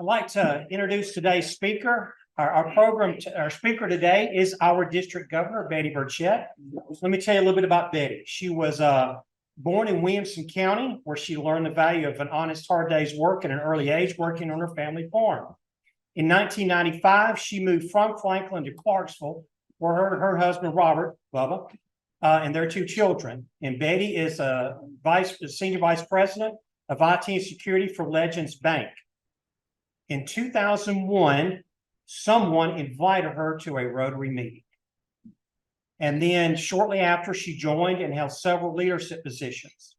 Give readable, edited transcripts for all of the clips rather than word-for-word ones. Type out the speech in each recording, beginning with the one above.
I'd like to introduce today's speaker. Our speaker today is our district governor, Betty Burchett. Let me tell you a little bit about Betty. She was born in Williamson County, where she learned the value of an honest, hard day's work at an early age, working on her family farm. In 1995, she moved from Franklin to Clarksville, where her husband, Robert, Bubba, and their two children. And Betty is a senior vice president of IT and security for Legends Bank. In 2001, someone invited her to a Rotary meeting. And then shortly after, she joined and held several leadership positions.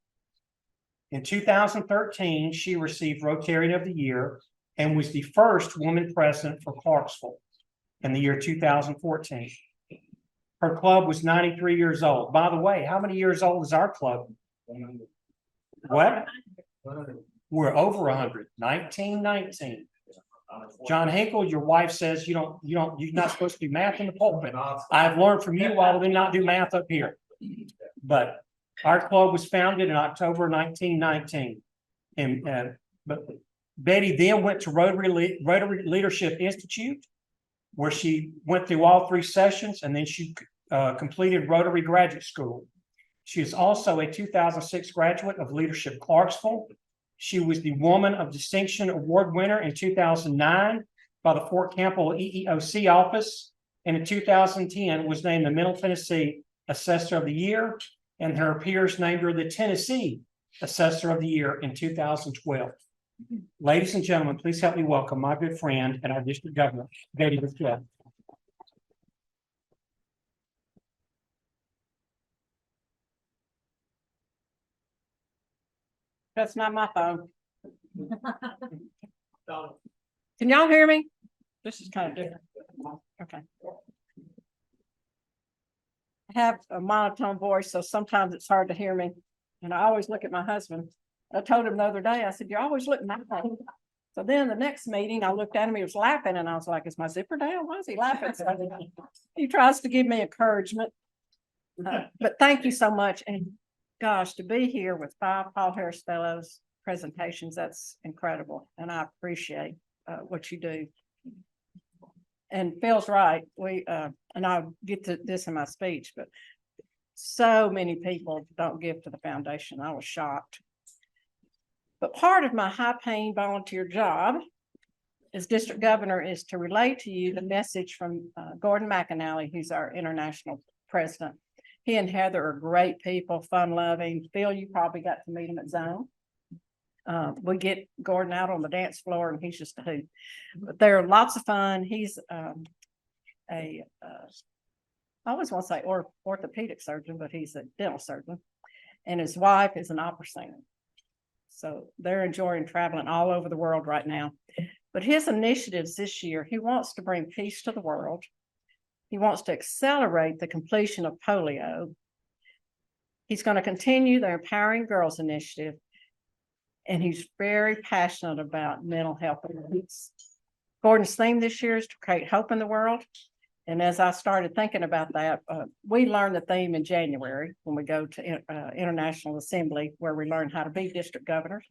In 2013, she received Rotarian of the Year and was the first woman president for Clarksville in the year 2014. Her club was 93 years old. By the way, how many years old is our club? What? We're over 100. 1919. John Hinkle, your wife says you're not supposed to do math in the pulpit. I've learned from you all to not do math up here. But our club was founded in October 1919. But Betty then went to Rotary Leadership Institute, where she went through all 3 sessions, and then she completed Rotary Graduate School. She is also a 2006 graduate of Leadership Clarksville. She was the Woman of Distinction Award winner in 2009 by the Fort Campbell EEOC office, and in 2010 was named the Middle Tennessee Assessor of the Year, and her peers named her the Tennessee Assessor of the Year in 2012. Ladies and gentlemen, please help me welcome my good friend and our district governor, Betty Burchett. That's not my phone. Can y'all hear me? This is kind of different. Okay. I have a monotone voice, so sometimes it's hard to hear me. And I always look at my husband. I told him the other day, I said, you always look my phone. So then the next meeting, I looked at him, he was laughing, and I was like, is my zipper down? Why is he laughing? So he tries to give me encouragement. But thank you so much. And gosh, to be here with 5 Paul Harris Fellows presentations, that's incredible. And I appreciate what you do. And Phil's right. And I'll get to this in my speech, but so many people don't give to the foundation. I was shocked. But part of my high-paying volunteer job as district governor is to relay to you the message from Gordon McAnally, who's our international president. He and Heather are great people, fun-loving. Phil, you probably got to meet him at Zone. We get Gordon out on the dance floor, and he's just a hoot. But they're lots of fun. He's I always want to say orthopedic surgeon, but he's a dental surgeon. And his wife is an opera singer. So they're enjoying traveling all over the world right now. But his initiatives this year, he wants to bring peace to the world. He wants to accelerate the completion of polio. He's going to continue the Empowering Girls Initiative. And he's very passionate about mental health and peace. Gordon's theme this year is to create hope in the world. And as I started thinking about that, we learned the theme in January when we go to International Assembly, where we learn how to be district governors.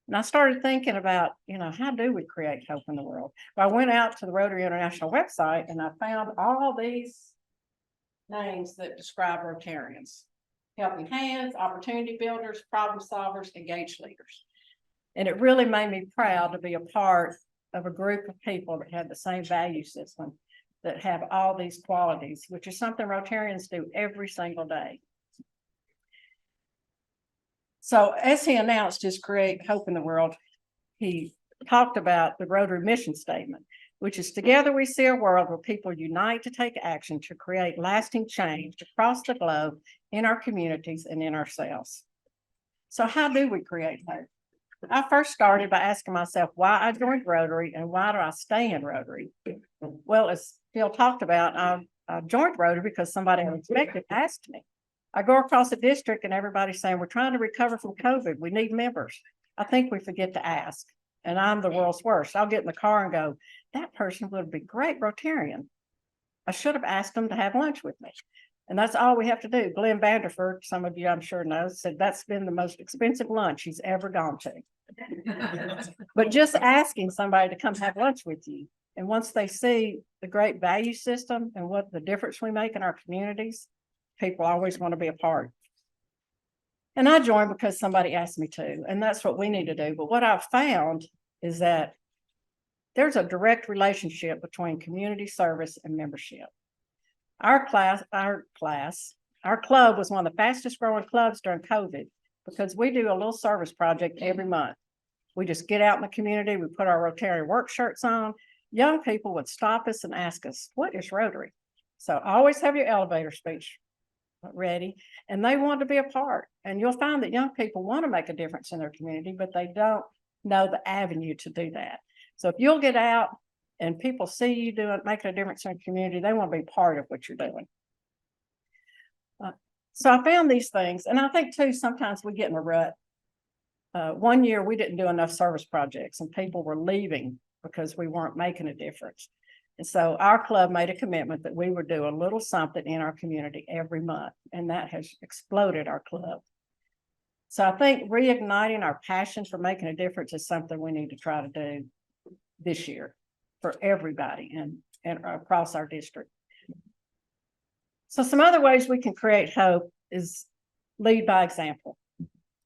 And I started thinking about, how do we create hope in the world? Well, I went out to the Rotary International website and I found all these names that describe Rotarians: helping hands, opportunity builders, problem solvers, engaged leaders. And it really made me proud to be a part of a group of people that had the same value system, that have all these qualities, which is something Rotarians do every single day. So as he announced his Create Hope in the World, he talked about the Rotary mission statement, which is: together we see a world where people unite to take action to create lasting change across the globe, in our communities and in ourselves. So how do we create hope? I first started by asking myself why I joined Rotary and why do I stay in Rotary? Well, as Phil talked about, I joined Rotary because somebody unexpected asked me. I go across the district and everybody's saying, we're trying to recover from COVID. We need members. I think we forget to ask. And I'm the world's worst. I'll get in the car and go, that person would be great Rotarian. I should have asked them to have lunch with me. And that's all we have to do. Glenn Vanderford, some of you I'm sure know, said that's been the most expensive lunch he's ever gone to. But just asking somebody to come have lunch with you. And once they see the great value system and what the difference we make in our communities, people always want to be a part. And I joined because somebody asked me to, and that's what we need to do. But what I've found is that there's a direct relationship between community service and membership. Our club was one of the fastest growing clubs during COVID because we do a little service project every month. We just get out in the community, we put our Rotary work shirts on. Young people would stop us and ask us, what is Rotary? So always have your elevator speech ready, and they want to be a part. And you'll find that young people want to make a difference in their community, but they don't know the avenue to do that. So if you'll get out and people see you making a difference in the community, they want to be part of what you're doing. So I found these things, and I think too, sometimes we get in a rut. One year we didn't do enough service projects and people were leaving because we weren't making a difference. And so our club made a commitment that we would do a little something in our community every month, and that has exploded our club. So I think reigniting our passion for making a difference is something we need to try to do this year for everybody and across our district. So some other ways we can create hope is lead by example.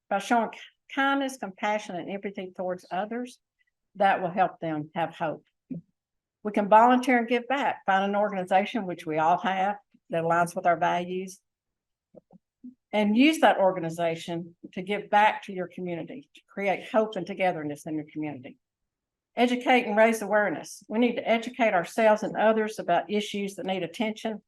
By showing kindness, compassion, and empathy towards others, that will help them have hope. We can volunteer and give back. Find an organization, which we all have, that aligns with our values, and use that organization to give back to your community, to create hope and togetherness in your community. Educate and raise awareness. We need to educate ourselves and others about issues that need attention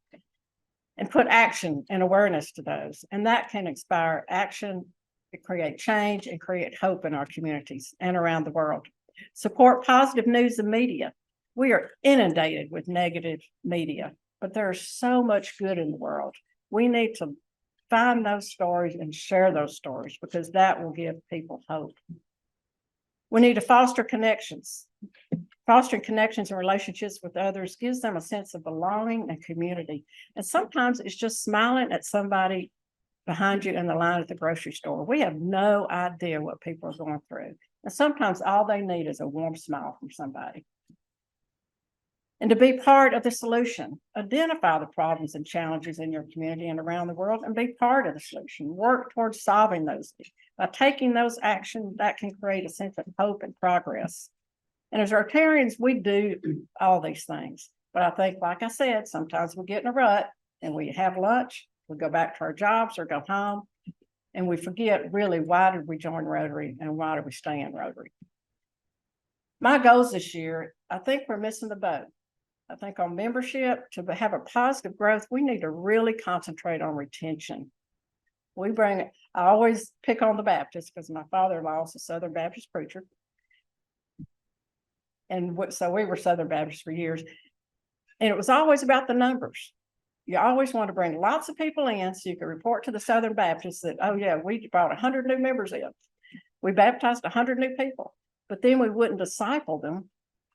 and put action and awareness to those. And that can inspire action to create change and create hope in our communities and around the world. Support positive news and media. We are inundated with negative media, but there's so much good in the world. We need to find those stories and share those stories because that will give people hope. We need to foster connections. Fostering connections and relationships with others gives them a sense of belonging and community. And sometimes it's just smiling at somebody behind you in the line at the grocery store. We have no idea what people are going through. And sometimes all they need is a warm smile from somebody. And to be part of the solution, identify the problems and challenges in your community and around the world and be part of the solution. Work towards solving those. By taking those actions, that can create a sense of hope and progress. And as Rotarians, we do all these things. But I think, like I said, sometimes we get in a rut and we have lunch, we go back to our jobs or go home, and we forget really why did we join Rotary and why did we stay in Rotary. My goals this year, I think we're missing the boat. I think on membership, to have a positive growth, we need to really concentrate on retention. I always pick on the Baptists because my father-in-law is a Southern Baptist preacher. And so we were Southern Baptists for years. And it was always about the numbers. You always want to bring lots of people in so you can report to the Southern Baptists that, oh yeah, we brought 100 new members in. We baptized 100 new people, but then we wouldn't disciple them.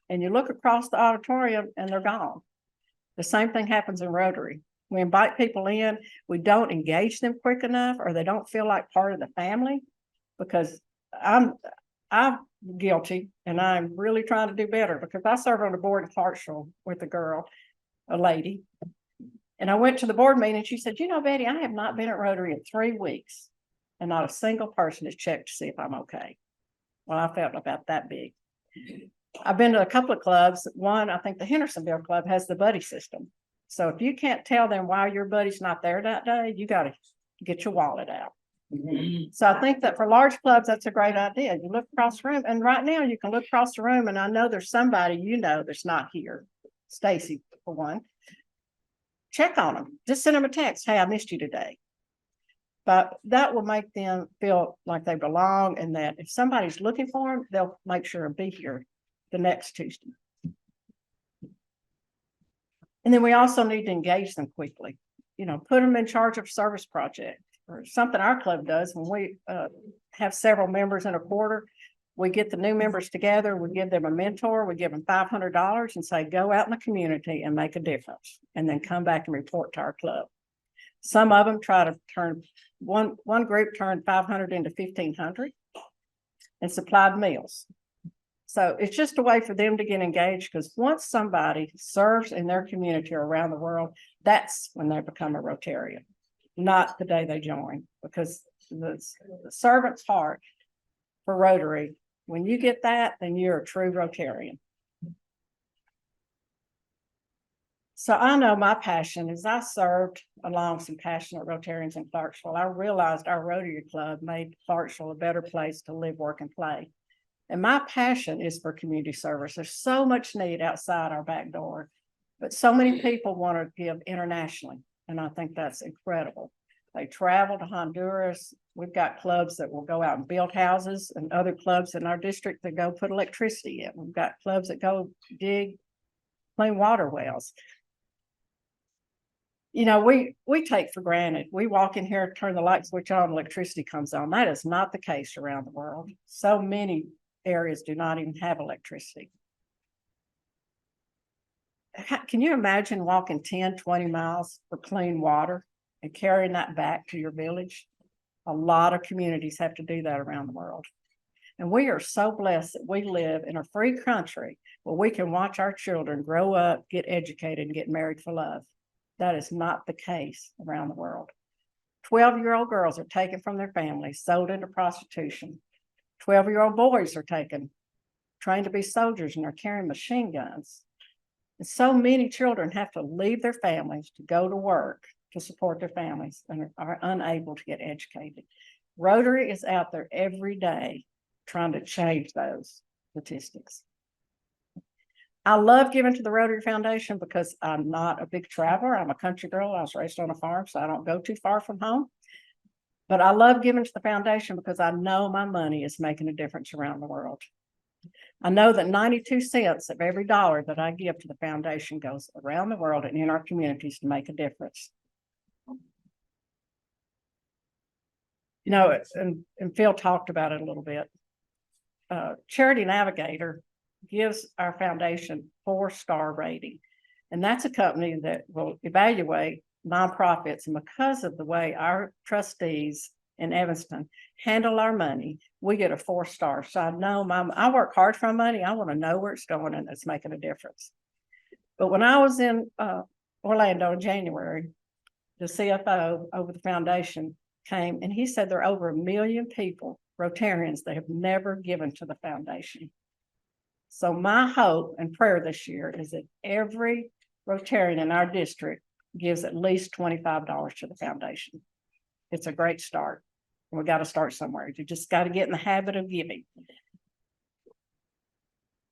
And you look across the auditorium and they're gone. The same thing happens in Rotary. We invite people in, we don't engage them quick enough, or they don't feel like part of the family, because I'm guilty and I'm really trying to do better because I served on the board in Clarksville with a lady. And I went to the board meeting and she said, you know, Betty, I have not been at Rotary in 3 weeks and not a single person has checked to see if I'm okay. Well, I felt about that big. I've been to a couple of clubs. One, I think the Hendersonville Club has the buddy system. So if you can't tell them why your buddy's not there that day, you got to get your wallet out. Mm-hmm. So I think that for large clubs, that's a great idea. You look across the room, and right now you can look across the room, and I know there's somebody you know that's not here. Stacy, for one. Check on them. Just send them a text. Hey, I missed you today. But that will make them feel like they belong, and that if somebody's looking for them, they'll make sure to be here the next Tuesday. And then we also need to engage them quickly. You know, put them in charge of service project or something our club does. When we have several members in a quarter, we get the new members together, we give them a mentor, we give them $500 and say, go out in the community and make a difference, and then come back and report to our club. Some of them try to turn, one group turned 500 into 1,500 and supplied meals. So it's just a way for them to get engaged, because once somebody serves in their community or around the world, that's when they become a Rotarian, not the day they join, because the servant's heart for Rotary, when you get that, then you're a true Rotarian. So I know my passion is I served along some passionate Rotarians in Clarksville. I realized our Rotary Club made Clarksville a better place to live, work, and play. And my passion is for community service. There's so much need outside our back door, but so many people want to give internationally. And I think that's incredible. They travel to Honduras. We've got clubs that will go out and build houses, and other clubs in our district that go put electricity in. We've got clubs that go dig clean water wells. You know, we take for granted. We walk in here, turn the light switch on, electricity comes on. That is not the case around the world. So many areas do not even have electricity. Can you imagine walking 10, 20 miles for clean water and carrying that back to your village? A lot of communities have to do that around the world. And we are so blessed that we live in a free country where we can watch our children grow up, get educated, and get married for love. That is not the case around the world. 12-year-old girls are taken from their families, sold into prostitution. 12-year-old boys are taken, trained to be soldiers, and are carrying machine guns. And so many children have to leave their families to go to work to support their families and are unable to get educated. Rotary is out there every day trying to change those statistics. I love giving to the Rotary Foundation because I'm not a big traveler. I'm a country girl. I was raised on a farm, so I don't go too far from home. But I love giving to the foundation because I know my money is making a difference around the world. I know that 92 cents of every dollar that I give to the foundation goes around the world and in our communities to make a difference. You know, and Phil talked about it a little bit. Charity Navigator gives our foundation 4-star rating. And that's a company that will evaluate nonprofits. And because of the way our trustees in Evanston handle our money, we get a 4-star. So I know I work hard for my money. I want to know where it's going and it's making a difference. But when I was in Orlando in January, the CFO over the foundation came and he said there are over 1 million people, Rotarians, that have never given to the foundation. So my hope and prayer this year is that every Rotarian in our district gives at least $25 to the foundation. It's a great start. We got to start somewhere. You just got to get in the habit of giving.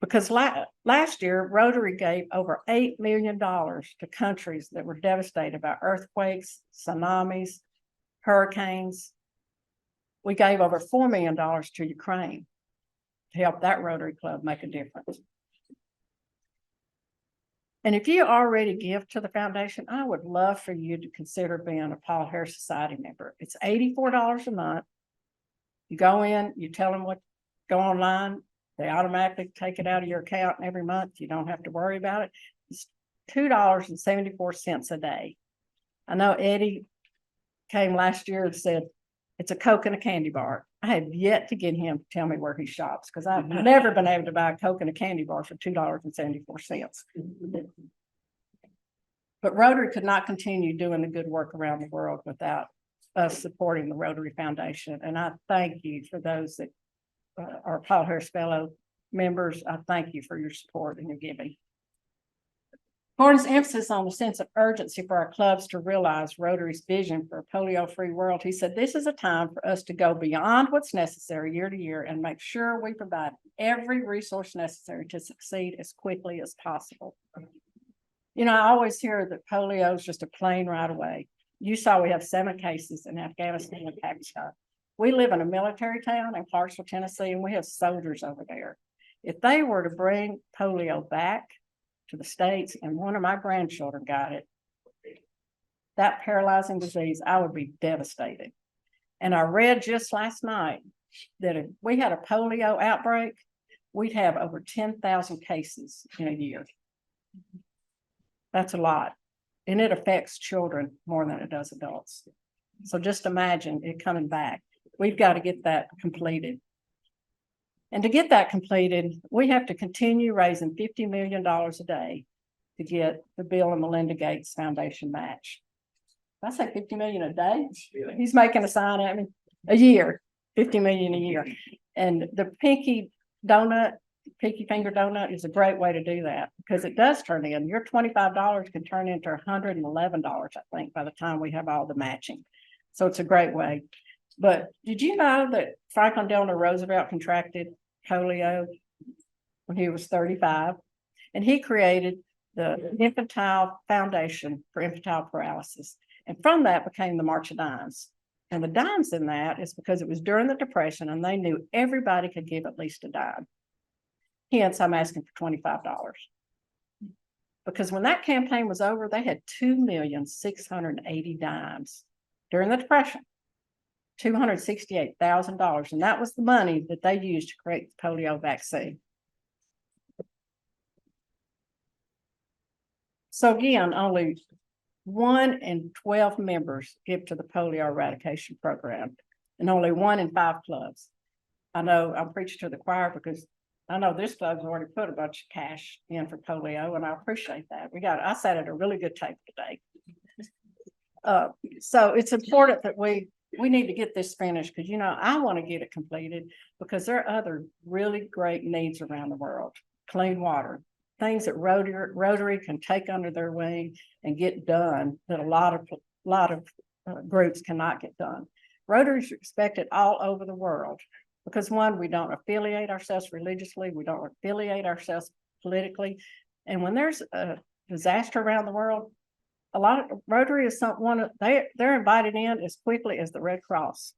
Because last year, Rotary gave over $8 million to countries that were devastated by earthquakes, tsunamis, hurricanes. We gave over $4 million to Ukraine to help that Rotary Club make a difference. And if you already give to the foundation, I would love for you to consider being a Paul Harris Society member. It's $84 a month. You go in, you tell them go online, they automatically take it out of your account every month. You don't have to worry about it. It's $2.74 a day. I know Eddie came last year and said, it's a Coke and a candy bar. I have yet to get him to tell me where he shops because I've never been able to buy a Coke and a candy bar for $2.74. But Rotary could not continue doing the good work around the world without us supporting the Rotary Foundation. And I thank you for those that are Paul Harris Fellow members. I thank you for your support and your giving. Gordon's emphasis on the sense of urgency for our clubs to realize Rotary's vision for a polio-free world. He said, this is a time for us to go beyond what's necessary year to year and make sure we provide every resource necessary to succeed as quickly as possible. You know, I always hear that polio is just a plane ride away. You saw we have 7 cases in Afghanistan and Pakistan. We live in a military town in Clarksville, Tennessee, and we have soldiers over there. If they were to bring polio back to the States and one of my grandchildren got it, that paralyzing disease, I would be devastated. And I read just last night that if we had a polio outbreak, we'd have over 10,000 cases in a year. That's a lot. and it affects children more than it does adults. So just imagine it coming back. We've got to get that completed. And to get that completed, we have to continue raising $50 million a day to get the Bill and Melinda Gates Foundation match. I say 50 million a day. He's making a sign at me a year, 50 million a year. And the pinky finger donut is a great way to do that because it does turn in. Your $25 can turn into $111, I think, by the time we have all the matching. So it's a great way. But did you know that Franklin Delano Roosevelt contracted polio when he was 35? And he created the Infantile Foundation for Infantile Paralysis. And from that became the March of Dimes. And the dimes in that is because it was during the Depression and they knew everybody could give at least a dime. Hence, I'm asking for $25. Because when that campaign was over, they had 2,680,000 dimes during the Depression, $268,000. And that was the money that they used to create the polio vaccine. So again, only 1 in 12 members give to the polio eradication program, and only 1 in 5 clubs. I know I'm preaching to the choir because I know this club's already put a bunch of cash in for polio, and I appreciate that. I sat at a really good table today. So it's important that we need to get this finished because, I want to get it completed because there are other really great needs around the world. Clean water, things that Rotary can take under their wing and get done that a lot of groups cannot get done. Rotary's respected all over the world because, one, we don't affiliate ourselves religiously, we don't affiliate ourselves politically, and when there's a disaster around the world, a lot of Rotary is they're invited in as quickly as the Red Cross.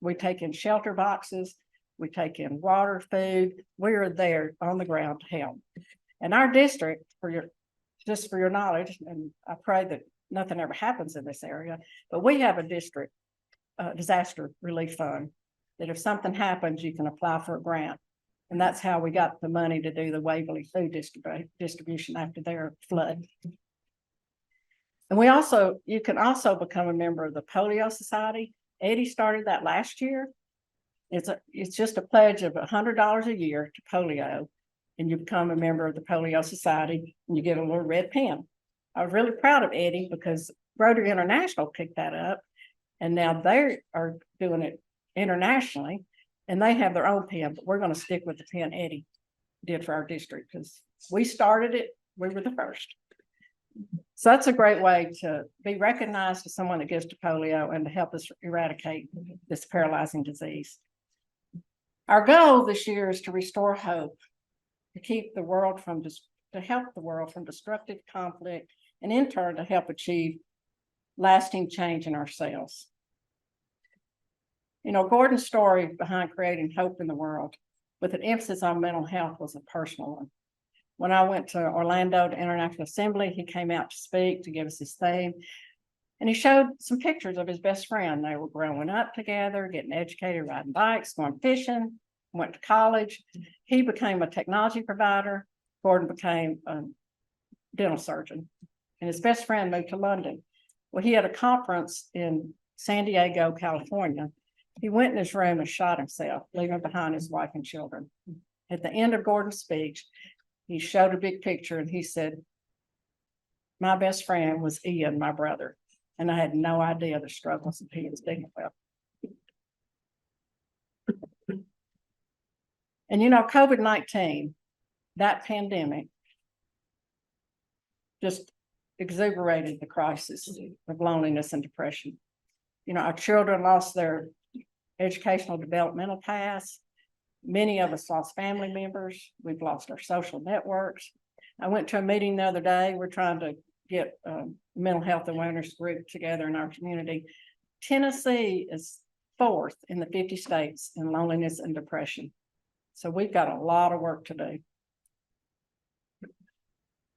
We take in shelter boxes, we take in water, food. We are there on the ground to help. And our district, just for your knowledge, and I pray that nothing ever happens in this area, but we have a district disaster relief fund that if something happens, you can apply for a grant. And that's how we got the money to do the Waverly food distribution after their flood. And you can also become a member of the Polio Society. Eddie started that last year. It's just a pledge of $100 a year to polio, and you become a member of the Polio Society, and you get a little red pen. I was really proud of Eddie because Rotary International picked that up, and now they are doing it internationally, and they have their own pen, but we're going to stick with the pen Eddie did for our district because we started it. We were the first. So that's a great way to be recognized as someone that gives to polio and to help us eradicate this paralyzing disease. Our goal this year is to restore hope, to help the world from destructive conflict, and in turn to help achieve lasting change in ourselves. Gordon's story behind creating hope in the world with an emphasis on mental health was a personal one. When I went to Orlando to International Assembly, he came out to speak, to give us his theme. And he showed some pictures of his best friend. They were growing up together, getting educated, riding bikes, going fishing, went to college. He became a technology provider. Gordon became a dental surgeon. And his best friend moved to London. Well, he had a conference in San Diego, California. He went in his room and shot himself, leaving behind his wife and children. At the end of Gordon's speech, he showed a big picture and he said, "My best friend was Ian, my brother, and I had no idea the struggles that he was dealing with." And COVID-19, that pandemic, just exuberated the crisis of loneliness and depression. Our children lost their educational developmental paths. Many of us lost family members. We've lost our social networks. I went to a meeting the other day. We're trying to get a mental health awareness group together in our community. Tennessee is 4th in the 50 states in loneliness and depression. So we've got a lot of work to do.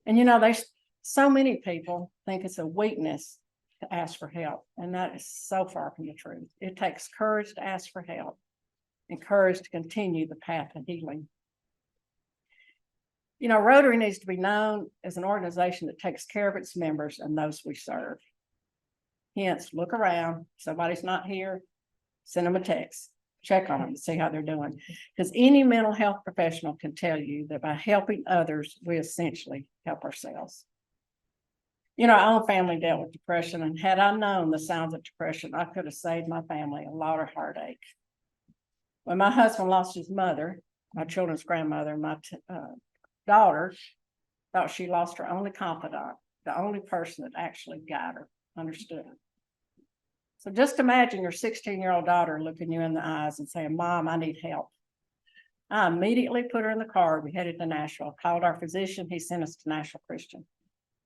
And there's so many people think it's a weakness to ask for help, and that is so far from the truth. It takes courage to ask for help and courage to continue the path of healing. You know, Rotary needs to be known as an organization that takes care of its members and those we serve. Hence, look around, somebody's not here, send them a text, check on them, see how they're doing. Because any mental health professional can tell you that by helping others, we essentially help ourselves. You know, our own family dealt with depression, and had I known the signs of depression, I could have saved my family a lot of heartache. When my husband lost his mother, my children's grandmother, my daughter thought she lost her only confidant, the only person that actually got her, understood her. So just imagine your 16-year-old daughter looking you in the eyes and saying, "Mom, I need help." I immediately put her in the car. We headed to Nashville, called our physician. He sent us to Nashville Christian.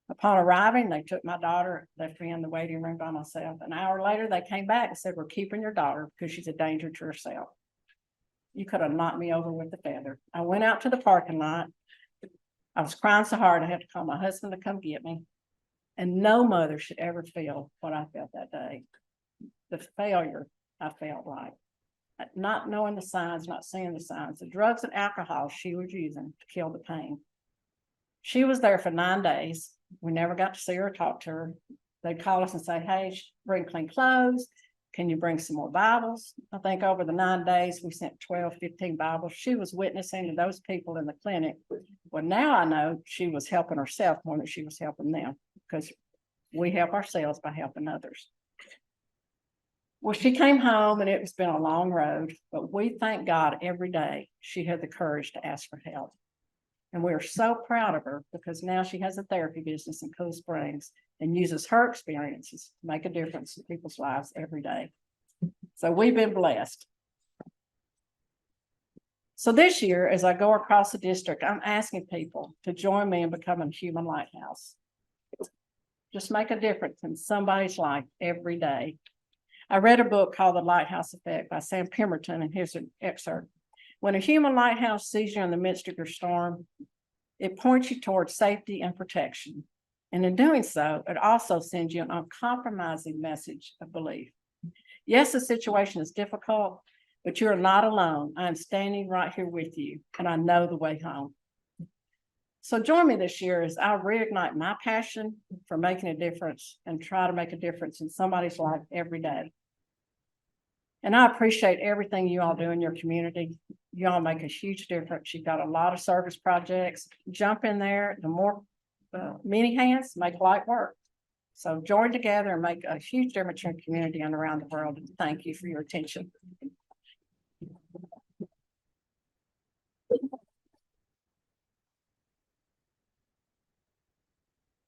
Upon arriving, they took my daughter, left me in the waiting room by myself. An hour later, they came back and said, "We're keeping your daughter because she's a danger to herself." You could have knocked me over with a feather. I went out to the parking lot. I was crying so hard I had to call my husband to come get me. And no mother should ever feel what I felt that day. The failure I felt like. Not knowing the signs, not seeing the signs, the drugs and alcohol she was using to kill the pain. She was there for 9 days. We never got to see her or talk to her. They'd call us and say, "Hey, bring clean clothes. Can you bring some more Bibles?" I think over the 9 days, we sent 12, 15 Bibles. She was witnessing to those people in the clinic. Well, now I know she was helping herself more than she was helping them, because we help ourselves by helping others. Well, she came home, and it's been a long road, but we thank God every day she had the courage to ask for help. And we are so proud of her, because now she has a therapy business in Cool Springs and uses her experiences to make a difference in people's lives every day. So we've been blessed. So this year, as I go across the district, I'm asking people to join me in becoming a human lighthouse. Just make a difference in somebody's life every day. I read a book called The Lighthouse Effect by Sam Pemberton, and here's an excerpt. When a human lighthouse sees you in the midst of your storm, it points you towards safety and protection. And in doing so, it also sends you an uncompromising message of belief. Yes, the situation is difficult, but you are not alone. I'm standing right here with you, and I know the way home. So join me this year as I reignite my passion for making a difference and try to make a difference in somebody's life every day. And I appreciate everything you all do in your community. You all make a huge difference. You've got a lot of service projects. Jump in there. The more many hands make light work. So join together and make a huge difference in your community and around the world. And thank you for your attention.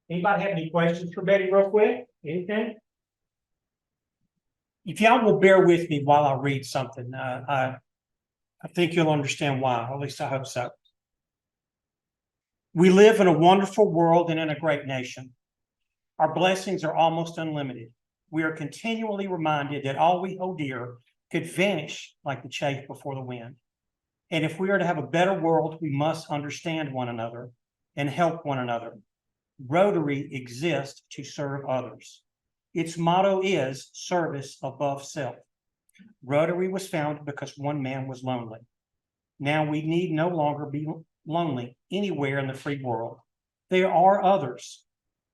Anybody have any questions for Betty real quick? Anything? If y'all will bear with me while I read something, I think you'll understand why, or at least I hope so. We live in a wonderful world and in a great nation. Our blessings are almost unlimited. We are continually reminded that all we hold dear could vanish like the chaff before the wind. And if we are to have a better world, we must understand one another and help one another. Rotary exists to serve others. Its motto is service above self. Rotary was founded because one man was lonely. Now we need no longer be lonely anywhere in the free world. There are others,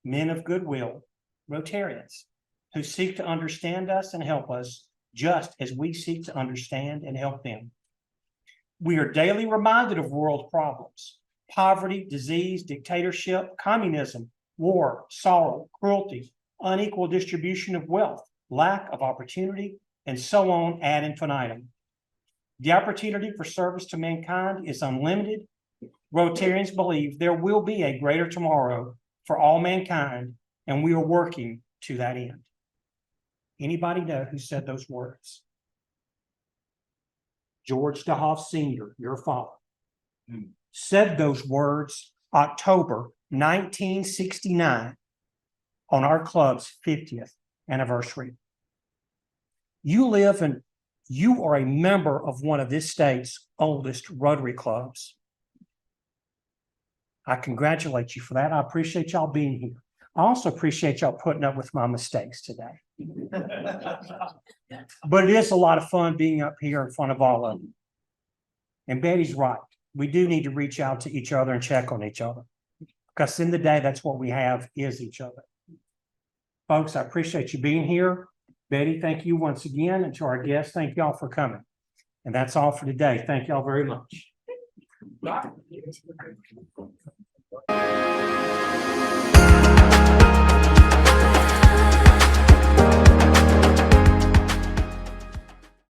men of goodwill, Rotarians, who seek to understand us and help us just as we seek to understand and help them. We are daily reminded of world problems: poverty, disease, dictatorship, communism, war, sorrow, cruelty, unequal distribution of wealth, lack of opportunity, and so on ad infinitum. The opportunity for service to mankind is unlimited. Rotarians believe there will be a greater tomorrow for all mankind, and we are working to that end. Anybody know who said those words? George DeHoff Sr., your father, said those words October 1969 on our club's 50th anniversary. You are a member of one of this state's oldest Rotary clubs. I congratulate you for that. I appreciate y'all being here. I also appreciate y'all putting up with my mistakes today. But it is a lot of fun being up here in front of all of you. And Betty's right. we do need to reach out to each other and check on each other. Because in the day, that's what we have is each other. Folks, I appreciate you being here. Betty, thank you once again. And to our guests, thank y'all for coming. And that's all for today. Thank y'all very much.